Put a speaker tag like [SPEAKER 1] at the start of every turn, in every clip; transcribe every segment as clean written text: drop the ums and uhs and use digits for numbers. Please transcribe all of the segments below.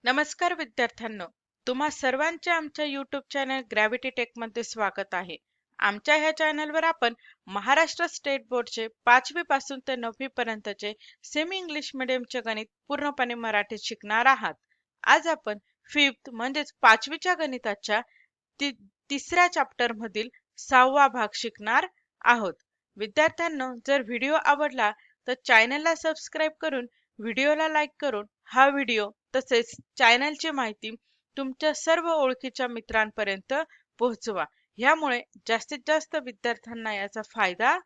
[SPEAKER 1] नमस्कार विद्यार्थ्यांनो, तुम्हा सर्वांचे आमच्या YouTube चॅनल ग्रॅव्हिटी टेक मध्ये स्वागत आहे. आमच्या ह्या चॅनलवर आपण महाराष्ट्र स्टेट बोर्डचे 5वी पासून ते 9वी पर्यंतचे सेमी इंग्लिश मीडियमचे गणित पूर्णपणे मराठीत शिकणार आहात. आज आपण 5th म्हणजेच 5वीच्या गणिताच्या तिसऱ्या चॅप्टर मधील 6वा भाग शिकणार आहोत. विद्यार्थ्यांनो, जर व्हिडिओ आवडला तर चॅनलला सबस्क्राईब करून व्हिडिओला लाईक करून हा व्हिडिओ तसेच चॅनलची माहिती तुमच्या सर्व ओळखीच्या मित्रांपर्यंत पोहोचवा. यामुळे जास्तीत जास्त विद्यार्थ्यांना याचा फायदा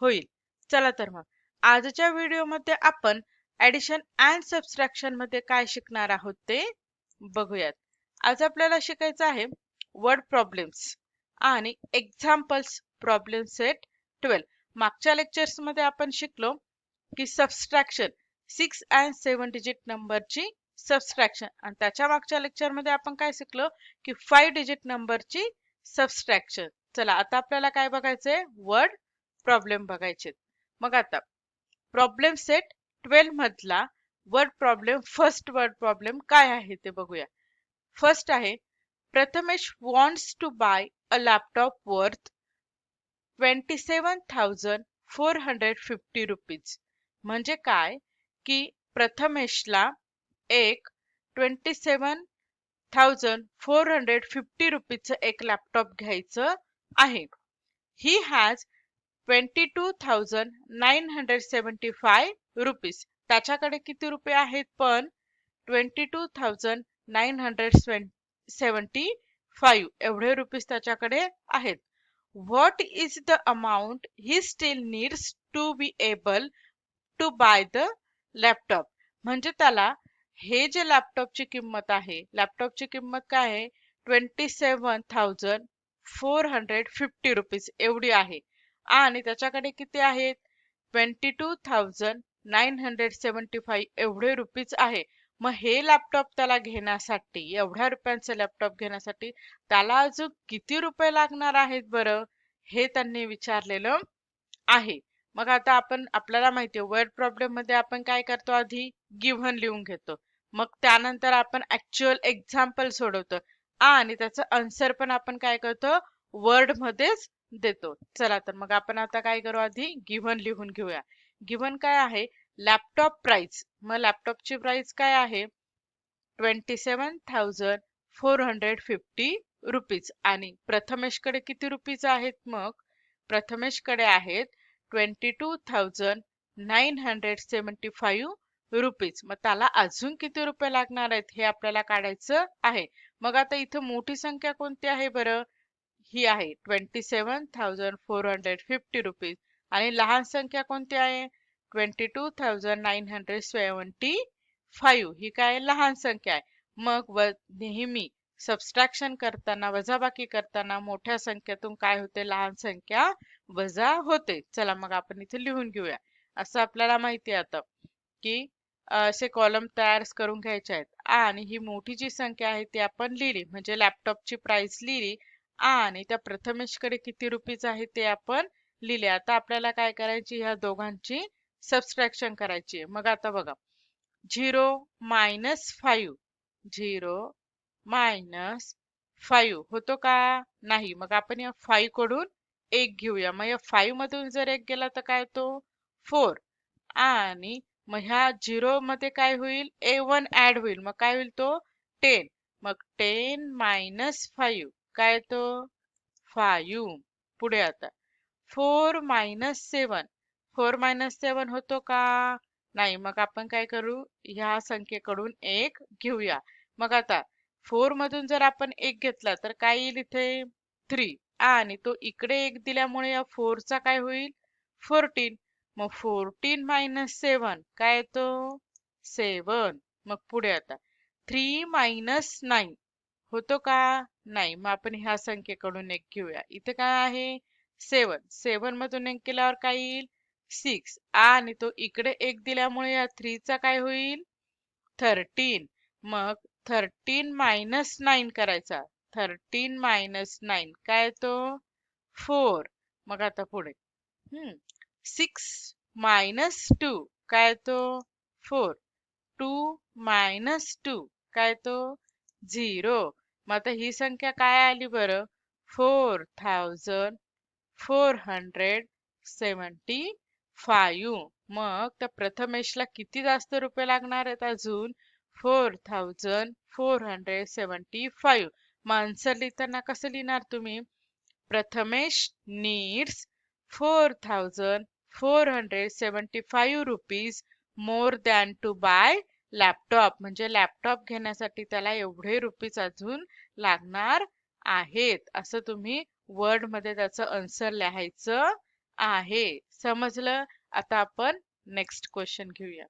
[SPEAKER 1] होईल. चला तर मग आजच्या व्हिडिओमध्ये आपण ॲडिशन अँड सबट्रॅक्शन मध्ये काय शिकणार आहोत ते बघूयात. आज आपल्याला शिकायचं आहे वर्ड प्रॉब्लेम्स आणि एक्झाम्पल्स प्रॉब्लेम सेट 12. मागच्या लेक्चर्स मध्ये आपण शिकलो की सबट्रॅक्शन 6 and 7 डिजिट नंबरची सबट्रॅक्शन आणि त्याच्या मागच्या लेक्चर मध्ये आपण काय शिकलो की 5 डिजिट नंबरची सबट्रॅक्शन. चला आता आपल्याला काय बघायचंय, वर्ड प्रॉब्लेम बघायचे. मग आता प्रॉब्लेम सेट 12 मधला word problem, first word problem काय आहे ते बघूया. फर्स्ट आहे, Prathamesh wants to buy a laptop worth 27,450 rupees. म्हणजे काय की प्रथमेशला एक 27,450 रुपीचं एक लॅपटॉप घ्यायचं आहे. He has 22,975 rupees. त्याच्याकडे किती रुपये आहेत पण 22,975 एवढे रुपीज त्याच्याकडे आहेत. What is the amount he still needs to be able to buy the laptop? म्हणजे त्याला हे जे लॅपटॉपची किंमत आहे, लॅपटॉपची किंमत काय आहे 27,450 रुपीज एवढी आहे आणि त्याच्याकडे किती आहेत 22,975 एवढे रुपीज आहे. मग हे लॅपटॉप त्याला घेण्यासाठी, एवढ्या रुपयांचं लॅपटॉप घेण्यासाठी त्याला अजून किती रुपये लागणार आहेत बरं, हे त्यांनी विचारलेलं आहे. मग आता आपल्याला माहिती आहे वर्ड प्रॉब्लेम मध्ये आपण काय करतो, आधी गिव्हन लिहून घेतो, मग त्यानंतर आपण ऍक्च्युअल एक्झाम्पल सोडवतो आणि त्याचं आन्सर पण आपण काय करतो वर्ड मध्येच देतो. चला तर मग आपण आता काय करू, आधी गिव्हन लिहून घेऊया. गिव्हन काय आहे, लॅपटॉप प्राइस. मग लॅपटॉपची प्राइस काय आहे 27,450 रुपीज आणि प्रथमेशकडे किती रुपीज आहेत, मग प्रथमेशकडे आहेत 22,975 रुपीज. मग त्याला अजून किती रुपये लागणार आहेत हे आपल्याला काढायचं आहे. मग आता इथं मोठी संख्या कोणती आहे बरं, ही आहे 27,450 रुपीज आणि लहान संख्या कोणती आहे 22,975. ही काय लहान संख्या आहे. मग नेहमी सबट्रॅक्शन करताना, वजाबाकी करताना मोठ्या संख्येतून काय होते, लहान संख्या वजा होते. चला मग आपण इथे लिहून घेऊया. असं आपल्याला माहिती आहे आता की असे कॉलम तयार करून घ्यायचे आहेत आणि ही मोठी जी संख्या आहे ती आपण लिहिली, म्हणजे लॅपटॉपची प्राइस लिहिली आणि त्या प्रथमेशकडे किती रुपीज आहे ते आपण लिहिले. आता आपल्याला काय करायची, ह्या दोघांची सबट्रॅक्शन करायची. मग आता बघा 0 मायनस 5, 0 मायनस 5 होतो का, नाही. मग आपण या 5 कडून 1 घेऊया. मग या 5 मधून जर 1 गेला तर काय होतो 4 आणि मग ह्या 0 मध्ये काय होईल A1 ऍड होईल, मग काय होईल तो 10. मग 10 मायनस 5 काय तो 5. पुढे आता 4 मायनस 7, 4 मायनस 7 होतो का, नाही. मग आपण काय करू, ह्या संख्येकडून 1 घेऊया. मग आता 4 मधून जर आपण 1 घेतला तर काय येईल इथे 3 आणि तो इकडे 1 दिल्यामुळे या 4 चा काय होईल 14. मग 14 मायनस 7 काय येतो 7. मग पुढे आता 3 मायनस 9 होतो का, नाही. मग आपण ह्या संख्येकडून 1 घेऊया. इथे काय आहे 7, 7 मधून 1 केल्यावर काय येईल 6 आणि तो इकडे 1 दिल्यामुळे या 3 चा काय होईल 13. मग 13 मायनस 9 करायचा, 13 मायनस 9 काय तो 4. मग आता पुढे 6 मायनस 2 काय तो 4, 2 मायनस 2 काय तो 0. मग आता ही संख्या काय आली बरं 4475. मग त्या प्रथमेशला किती जास्त रुपये लागणार आहेत अजून 4475. मग आन्सर लिहिताना कसं लिहिणार तुम्ही Prathamesh needs 4475 rupees more than to buy laptop. म्हणजे लॅपटॉप घेण्यासाठी त्याला एवढे रुपीज अजून लागणार आहेत असं तुम्ही वर्ड मध्ये त्याचं आन्सर लिहायचं आहे. समजलं? आता आपण नेक्स्ट क्वेश्चन घेऊया.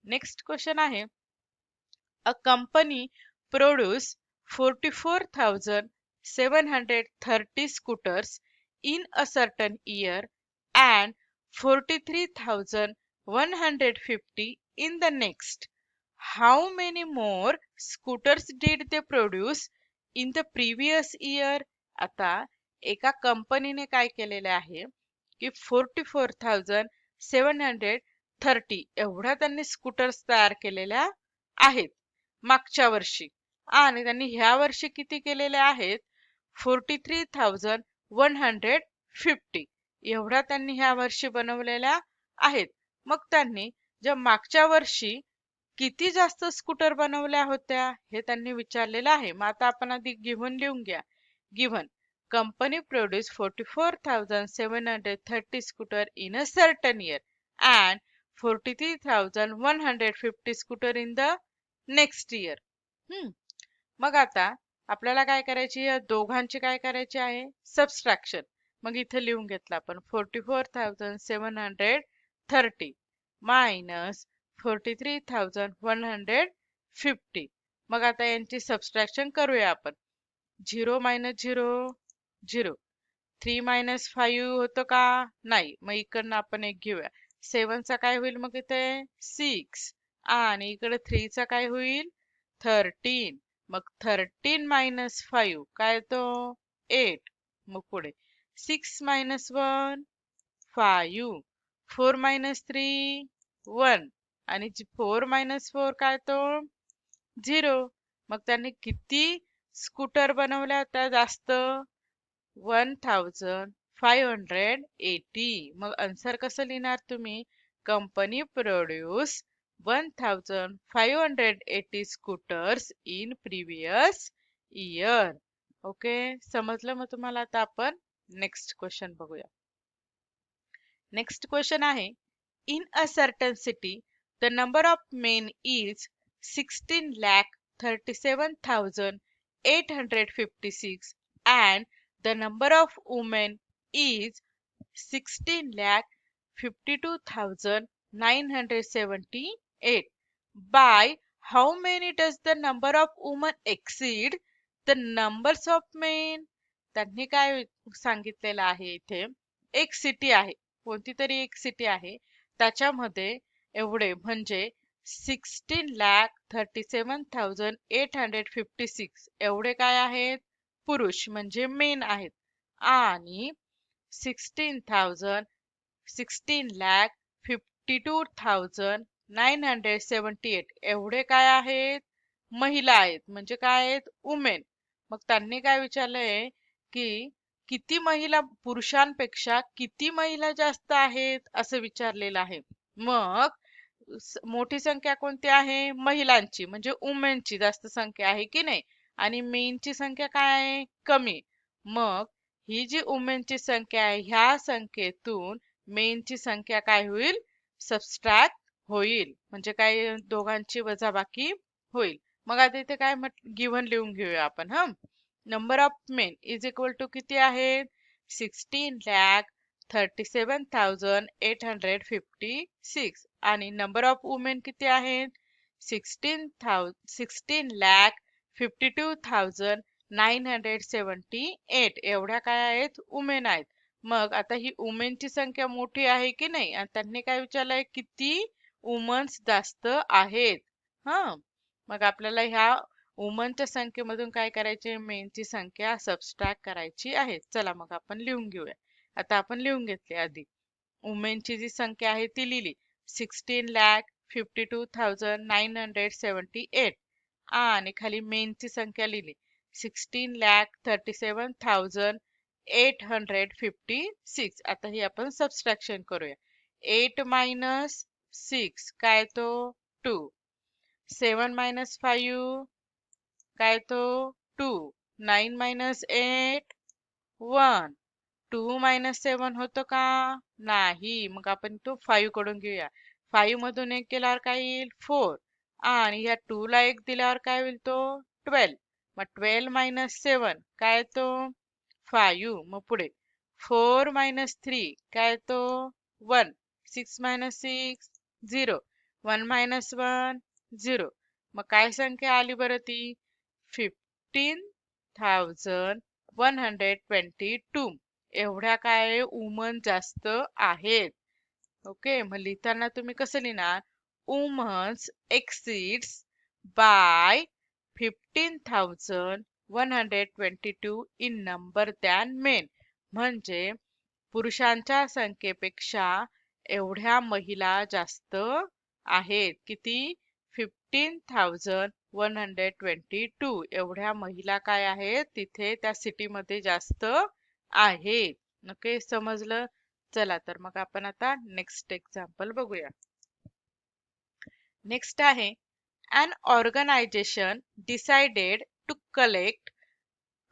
[SPEAKER 1] नेक्स्ट क्वेश्चन आहे A company produce 44,730 scooters in a certain year and 43,150 in the next. How many more scooters did they produce in the previous year? आता एका कंपनीने काय केलेले आहे की 44,730 एवढ्या त्यांनी स्कूटर्स तयार केलेल्या आहेत मागच्या वर्षी आणि त्यांनी ह्या वर्षी किती केलेले आहेत 43,150 एवढ्या त्यांनी ह्या वर्षी बनवलेल्या आहेत. मग त्यांनी ज्या मागच्या वर्षी किती जास्त स्कूटर बनवल्या होत्या हे त्यांनी विचारलेलं आहे. मग आता आपण आधी गिव्हन लिहून घ्या. Given company produce 44,730 scooter in a certain year and 43,150 scooter in the next year. मग आता आपल्याला काय करायची या दोघांची काय करायची आहे सबस्ट्रॅक्शन. मग इथे लिहून घेतलं आपण 44,730 मायनस 43,150. मग आता यांची सबस्ट्रॅक्शन करूया आपण. 0 मायनस 0 0. 3 मायनस 5 होतं का नाही. मग इकडनं आपण एक घेऊया. 7 चा काय होईल मग इथे 6 आणि इकडे 3 चा काय होईल 13. मग 13 मायनस 5 काय तो 8. मग पुढे 6 मायनस 1 5. 4 मायनस 3 1 आणि 4 मायनस 4 काय तो 0. मग त्यांनी किती स्कूटर बनवल्या होत्या जास्त 1580. मग आन्सर कसं लिहिणार तुम्ही company produce 1580 scooters in previous year. Okay समजलं मग तुम्हाला. आता आपण नेक्स्ट क्वेश्चन बघूया. नेक्स्ट क्वेश्चन आहे in a certain city the number of men is 16,37,856 and the number of women is 16,52,978. By how many does the number of women exceed the numbers of men? त्यांनी काय सांगितलेलं आहे इथे एक city आहे कोणती तरी एक सिटी आहे त्याच्यामध्ये एवढे म्हणजे 16,37,856 एवढे काय आहेत पुरुष म्हणजे मेन आहेत आणि 16,52,978 एवढे काय आहेत महिला आहेत म्हणजे काय आहेत वुमेन. मग त्यांनी काय विचारलंय की किती महिला पुरुषांपेक्षा किती महिला जास्त आहेत असं विचारलेलं आहे. मग मोठी संख्या कोणती आहे महिलांची म्हणजे वुमेनची जास्त संख्या आहे की नाही आणि मेनची संख्या काय आहे कमी. मग ही जी वुमेनची संख्या आहे ह्या संख्येतून मेनची संख्या काय होईल सबस्ट्रॅक्ट होईल म्हणजे काय दोघांची वजाबाकी होईल. मग आता इथे काय गिव्हन लिहून घेऊया आपण. Number of men is equal to किती आहे 16,37,856 आणि नंबर ऑफ वुमेन किती आहेत 16,52,978 एवढ्या काय आहेत वुमेन आहेत. मग आता ही वुमेनची संख्या मोठी आहे की नाही आणि त्यांनी काय विचारलंय किती वुमन्स जास्त आहेत. मग आपल्याला ह्या वुमनच्या संख्येमधून काय करायचे मेनची संख्या सबस्ट्रॅक्ट करायची आहे. चला मग आपण लिहून घेऊया. आता आपण लिहून घेतली आधी वुमेनची जी संख्या आहे ती लिहिली 16,52,978 आणि खाली मेनची संख्या लिहिली 16,37,856. आता ही आपण सबस्ट्रॅक्शन करूया. 8 मायनस 6 काय तो 2. 7 मायनस 5 काय तो 2. 9 मायनस 8 1. 2 मायनस 7 होतं का? नाही. मग आपण तो 5 कडून घेऊया. 5 मधून 1 गेल्यावर काय येईल 4. आणि या 2 ला 1 दिल्यावर काय होईल तो 12. मग 12 मायनस 7 काय तो 5. मग पुढे 4 मायनस 3 काय तो 1. 6 मायनस 6 0. 1 मायनस 1 0. मग काय संख्या आली बरं ती 15,122. एवढ्या काय वुमन जास्त आहेत. ओके, मग लिहिताना तुम्ही कसं लिहिणार womens exceeds by 15,122 in number than men. म्हणजे पुरुषांच्या संख्येपेक्षा एवढ्या महिला जास्त आहेत. किती 15,122 एवढ्या महिला काय आहेत तिथे त्या सिटी मध्ये जास्त आहेत. ओके, समजलं. चला तर मग आपण आता नेक्स्ट एक्झाम्पल बघूया. नेक्स्ट आहे an organization decided to collect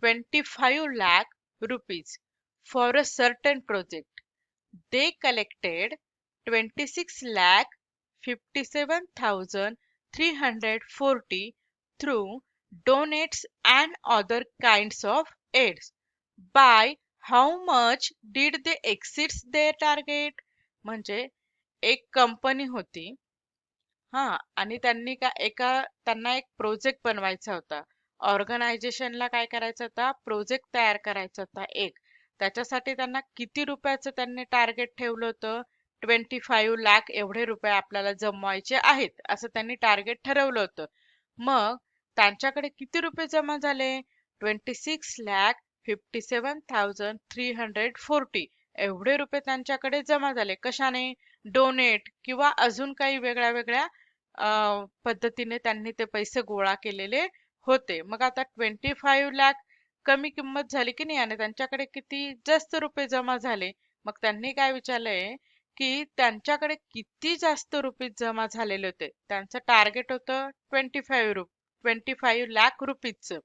[SPEAKER 1] 25 lakh rupees for a certain project. They collected 26 lakh 57,340 through donates and other kinds of aids. By how much did they exceed their target? म्हणजे एक company होती. हा, आणि त्यांना एक project बनवायचा होता. ऑर्गनायझेशनला काय करायचं होता प्रोजेक्ट तयार करायचा होता एक. त्याच्यासाठी त्यांना किती रुपयाचं त्यांनी टार्गेट ठेवलं होतं 25 लाख एवढे रुपये आपल्याला जमवायचे आहेत असं त्यांनी टार्गेट ठरवलं होतं. मग त्यांच्याकडे किती रुपये जमा झाले 26,57,340. एवढे रुपये त्यांच्याकडे जमा झाले. कशाने डोनेट किंवा अजून काही वेगळ्या वेगळ्या पद्धतीने त्यांनी ते पैसे गोळा केलेले होते. मग आता 25 लाख कमी किंमत झाली की नाही आणि त्यांच्याकडे किती जास्त रुपये जमा झाले. मग त्यांनी काय विचारलंय की त्यांच्याकडे किती जास्त रुपये जमा झालेले होते. त्यांचं टार्गेट होतं 25 लाख रुपीजचं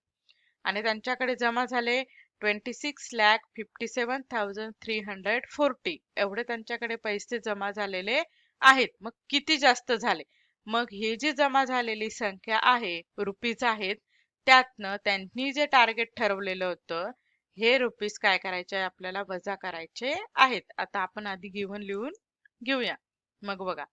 [SPEAKER 1] आणि त्यांच्याकडे जमा झाले 26,57,340. एवढे त्यांच्याकडे पैसे जमा झालेले आहेत. मग किती जास्त झाले. मग हे जी जमा झालेली संख्या आहे रुपीज आहेत त्यातनं त्यांनी जे टार्गेट ठरवलेलं होतं हे रुपीज काय करायचे आपल्याला वजा करायचे आहेत. आता आपण आधी गिव्हन लिहून घेऊया. मग बघा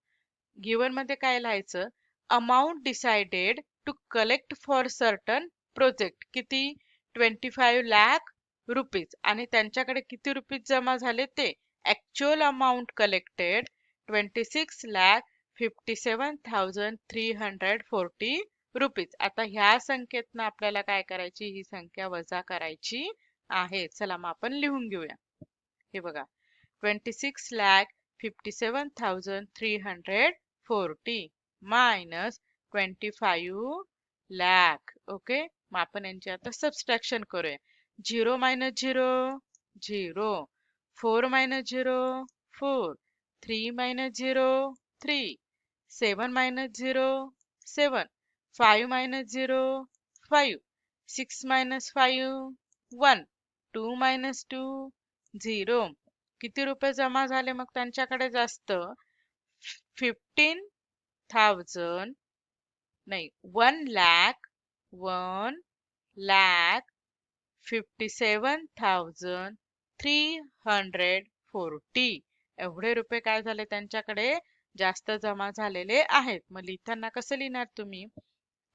[SPEAKER 1] गिव्हन मध्ये काय लिहायचं amount decided to collect for certain project. किती 25 लाख रुपीज आणि त्यांच्याकडे किती रुपीज जमा झाले ते ऍक्च्युअल अमाऊंट कलेक्टेड 26,57,340 रुपीज. आता ह्या संख्येतनं आपल्याला काय करायची ही संख्या वजा करायची आहे. चला मग आपण लिहून घेऊया. हे बघा 26,57,340 मायनस 25 लाख. ओके, मग आपण यांची आता सबस्ट्रॅक्शन करूया. 0 minus 0 0. 4 minus 0 4. 3 minus 0 3. 7 minus 0 7. 5 minus 0 5. 6 minus 5 1. 2 minus 2 0. किती रुपये जमा झाले मग त्यांच्याकडे जास्त 15,000 नाही 1,57,340. एवढे रुपये काय झाले त्यांच्याकडे जास्त जमा झालेले आहेत. मग लिहिताना कसं लिहिणार तुम्ही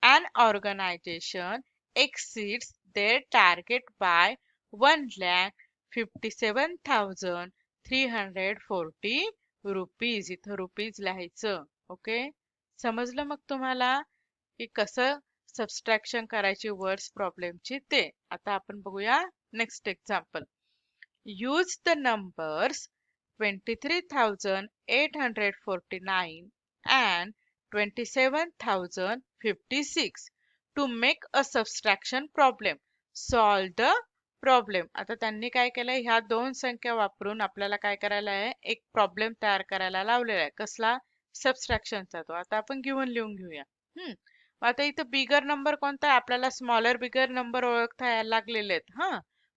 [SPEAKER 1] an organization exceeds their target by 1,57,340 rupees. इथं रुपीज लिहायचं. ओके, समजलं मग तुम्हाला की कसं सबस्ट्रॅक्शन करायची वर्ड्स प्रॉब्लेमची ते. आता आपण बघूया next example. Use the numbers 23,849 and 27,056 to make a subtraction problem. Solve the problem. आता त्यांनी काय केलंय, ह्या दोन संख्या वापरून आपल्याला काय करायला आहे, एक प्रॉब्लेम तयार करायला लावलेला आहे. कसला? सबस्ट्रॅक्शनचा. तो आता आपण गिव्हन लिहून घेऊया. आता इथं बिगर नंबर कोणता आहे, आपल्याला स्मॉलर बिगर नंबर ओळखता यायला लागलेले आहेत.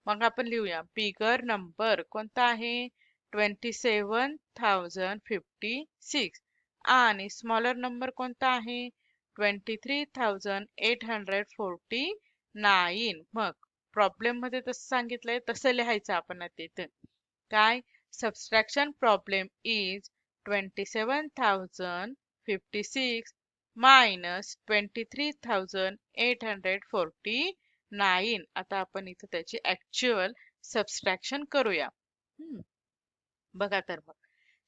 [SPEAKER 1] मग आपण लिहूया बिगर नंबर कोणता आहे, 27,056. आणि स्मॉलर नंबर कोणता आहे, 23,849. मग प्रॉब्लेम मध्ये तसं सांगितलंय तसं लिहायचं आपण आता इथे. काय? Subtraction problem is 27,056 minus 23,849. आता आपण इथे त्याची ऍक्च्युअल सबस्ट्रॅक्शन करूया. बघा तर मग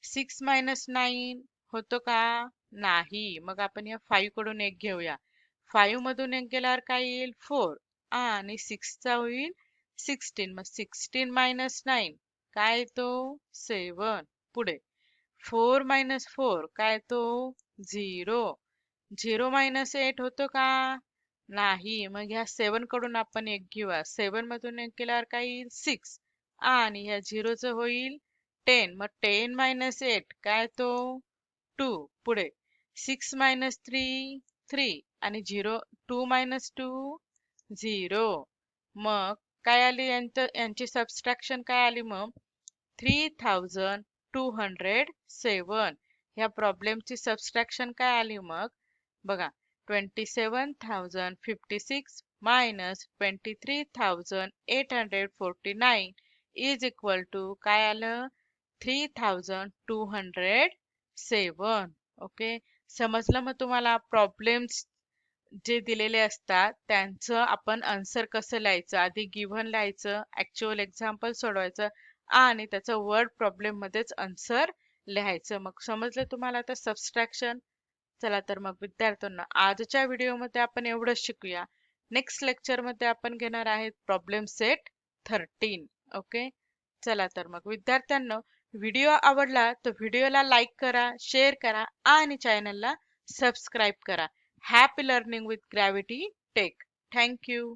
[SPEAKER 1] 6 मायनस 9 होतो का? नाही. मग आपण या 5 कडून एक घेऊया. 5 मधून एक गेल्यावर काय येईल? 4. आणि 6 चा होईल 16. मग 16 मायनस 9 काय येतो? 7. पुढे 4 मायनस 4 काय येतो? 0. 0 मायनस 8 होतो का? नाही. मग ह्या 7 कडून आपण एक घेऊया. 7 मधून एक गेल्यावर काय येईल? 6. आणि ह्या 0 च होईल 10. मग 10 मायनस 8 काय तो? 2. पुढे 6 मायनस 3 3. आणि 2 मायनस 2 0. मग काय आली, यांची सबस्ट्रॅक्शन काय आली मग? 3,207. ह्या प्रॉब्लेमची सबस्ट्रॅक्शन काय आली मग? बघा 27,056 मायनस 23,849 इज इक्वल टू काय आलं? 3,207. ओके, समजलं मग तुम्हाला? प्रॉब्लेम्स जे दिलेले असतात त्यांचं आपण आन्सर कसं लिहायचं, आधी गिव्हन लिहायचं, ऍक्च्युअल एक्झाम्पल सोडवायचं आणि त्याचं वर्ड प्रॉब्लेम मध्येच आन्सर लिहायचं. मग समजलं तुम्हाला आता सबस्ट्रॅक्शन? चला तर मग विद्यार्थ्यांना आजच्या व्हिडिओमध्ये आपण एवढंच शिकूया. नेक्स्ट लेक्चर मध्ये आपण घेणार आहेत प्रॉब्लेम सेट 13. ओके, चला तर मग विद्यार्थ्यांनो, व्हिडिओ आवडला तर व्हिडिओला लाईक करा, शेअर करा आणि चॅनलला सबस्क्राईब करा. Happy learning with Gravity Tech. Thank you.